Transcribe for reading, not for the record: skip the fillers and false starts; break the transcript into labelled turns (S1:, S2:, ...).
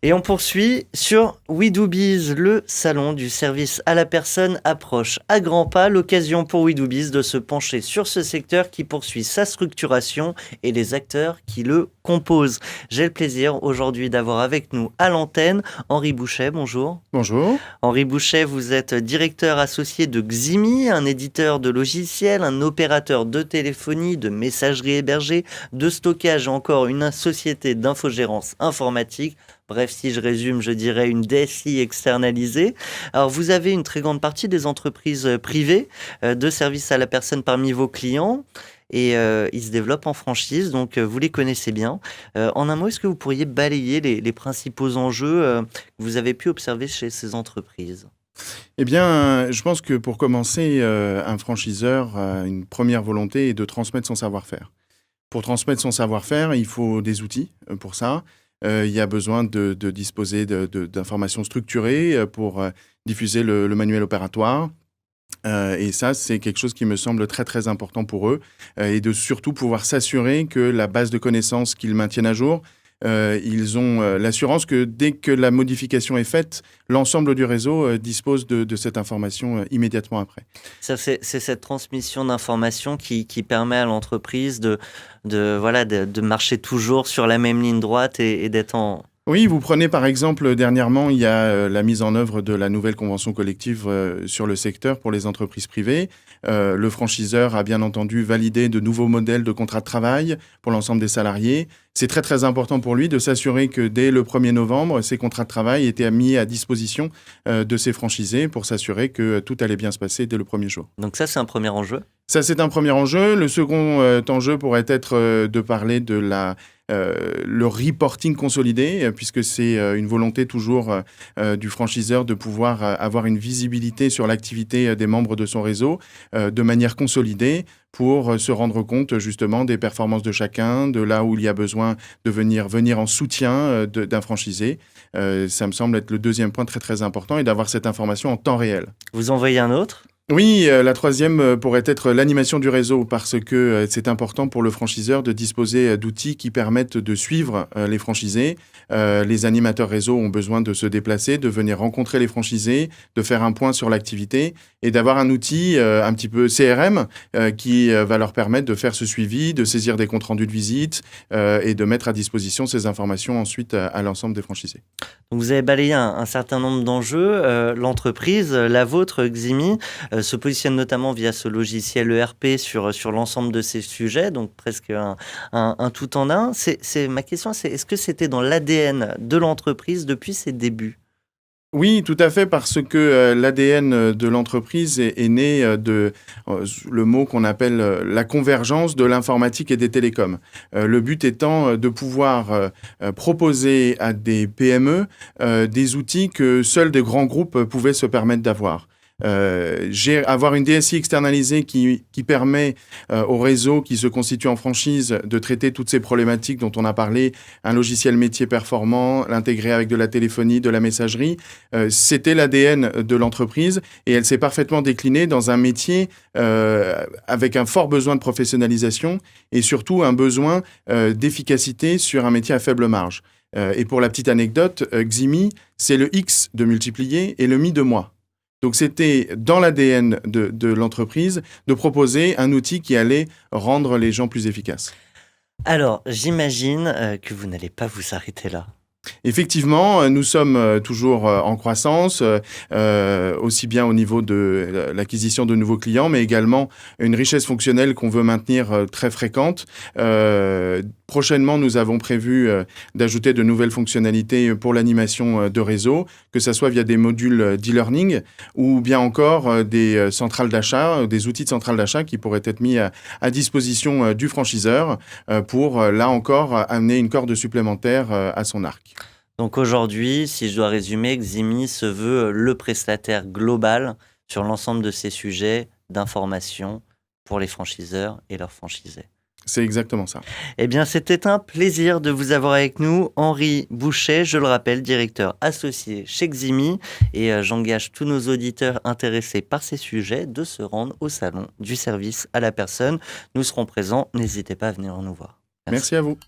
S1: Et on poursuit sur We Do Biz, le salon du service à la personne approche à grands pas. L'occasion pour We Do Biz de se pencher sur ce secteur qui poursuit sa structuration et les acteurs qui le composent. J'ai le plaisir aujourd'hui d'avoir avec nous à l'antenne Henri Bouchet. Bonjour.
S2: Bonjour.
S1: Henri Bouchet, vous êtes directeur associé de Ximi, un éditeur de logiciels, un opérateur de téléphonie, de messagerie hébergée, de stockage et encore une société d'infogérance informatique. Bref, si je résume, je dirais une DSI externalisée. Alors, vous avez une très grande partie des entreprises privées de services à la personne parmi vos clients et ils se développent en franchise, donc vous les connaissez bien. En un mot, est-ce que vous pourriez balayer les principaux enjeux que vous avez pu observer chez ces entreprises ?
S2: Eh bien, je pense que pour commencer, un franchiseur a une première volonté est de transmettre son savoir-faire. Pour transmettre son savoir-faire, il faut des outils pour ça. Il y a besoin de disposer d'informations structurées pour diffuser le manuel opératoire. Et ça, c'est quelque chose qui me semble très, très important pour eux. Et de surtout pouvoir s'assurer que la base de connaissances qu'ils maintiennent à jour, ils ont l'assurance que dès que la modification est faite, l'ensemble du réseau dispose de cette information immédiatement après.
S1: Ça, c'est cette transmission d'informations qui permet à l'entreprise de marcher toujours sur la même ligne droite et d'être en...
S2: Oui, vous prenez par exemple, dernièrement, il y a la mise en œuvre de la nouvelle convention collective sur le secteur pour les entreprises privées. Le franchiseur a bien entendu validé de nouveaux modèles de contrat de travail pour l'ensemble des salariés. C'est très très important pour lui de s'assurer que dès le 1er novembre, ces contrats de travail étaient mis à disposition de ses franchisés pour s'assurer que tout allait bien se passer dès le premier jour.
S1: Donc ça, c'est un premier enjeu.
S2: Ça, c'est un premier enjeu. Le second enjeu pourrait être de parler de le reporting consolidé, puisque c'est une volonté toujours du franchiseur de pouvoir avoir une visibilité sur l'activité des membres de son réseau de manière consolidée pour se rendre compte justement des performances de chacun, de là où il y a besoin de venir en soutien d'un franchisé. Ça me semble être le deuxième point très très important et d'avoir cette information en temps réel.
S1: Vous en voyez un autre ?
S2: Oui, la troisième pourrait être l'animation du réseau parce que c'est important pour le franchiseur de disposer d'outils qui permettent de suivre les franchisés. Les animateurs réseau ont besoin de se déplacer, de venir rencontrer les franchisés, de faire un point sur l'activité et d'avoir un outil un petit peu CRM qui va leur permettre de faire ce suivi, de saisir des comptes rendus de visite et de mettre à disposition ces informations ensuite à l'ensemble des franchisés.
S1: Donc vous avez balayé un certain nombre d'enjeux. L'entreprise, la vôtre, Ximi, se positionne notamment via ce logiciel ERP sur l'ensemble de ces sujets, donc presque un tout en un. Ma question, c'est est-ce que c'était dans l'ADN de l'entreprise depuis ses débuts ?
S2: Oui, tout à fait, parce que l'ADN de l'entreprise est né de le mot qu'on appelle la convergence de l'informatique et des télécoms. Le but étant de pouvoir proposer à des PME des outils que seuls des grands groupes pouvaient se permettre d'avoir. Avoir une DSI externalisée qui permet au réseau qui se constitue en franchise de traiter toutes ces problématiques dont on a parlé, un logiciel métier performant, l'intégrer avec de la téléphonie, de la messagerie, c'était l'ADN de l'entreprise et elle s'est parfaitement déclinée dans un métier avec un fort besoin de professionnalisation et surtout un besoin d'efficacité sur un métier à faible marge. Et pour la petite anecdote, Ximi, c'est le X de multiplier et le Mi de moi. Donc, c'était dans l'ADN de l'entreprise de proposer un outil qui allait rendre les gens plus efficaces.
S1: Alors, j'imagine que vous n'allez pas vous arrêter là.
S2: Effectivement, nous sommes toujours en croissance, aussi bien au niveau de l'acquisition de nouveaux clients, mais également une richesse fonctionnelle qu'on veut maintenir très fréquente. Prochainement, nous avons prévu d'ajouter de nouvelles fonctionnalités pour l'animation de réseau, que ce soit via des modules d'e-learning ou bien encore des centrales d'achat, des outils de centrales d'achat qui pourraient être mis à disposition du franchiseur pour, là encore, amener une corde supplémentaire à son arc.
S1: Donc aujourd'hui, si je dois résumer, Ximi se veut le prestataire global sur l'ensemble de ces sujets d'information pour les franchiseurs et leurs franchisés.
S2: C'est exactement ça.
S1: Eh bien, c'était un plaisir de vous avoir avec nous. Henri Bouchet, je le rappelle, directeur associé chez Ximi. Et j'engage tous nos auditeurs intéressés par ces sujets de se rendre au salon du service à la personne. Nous serons présents. N'hésitez pas à venir nous voir.
S2: Merci à vous.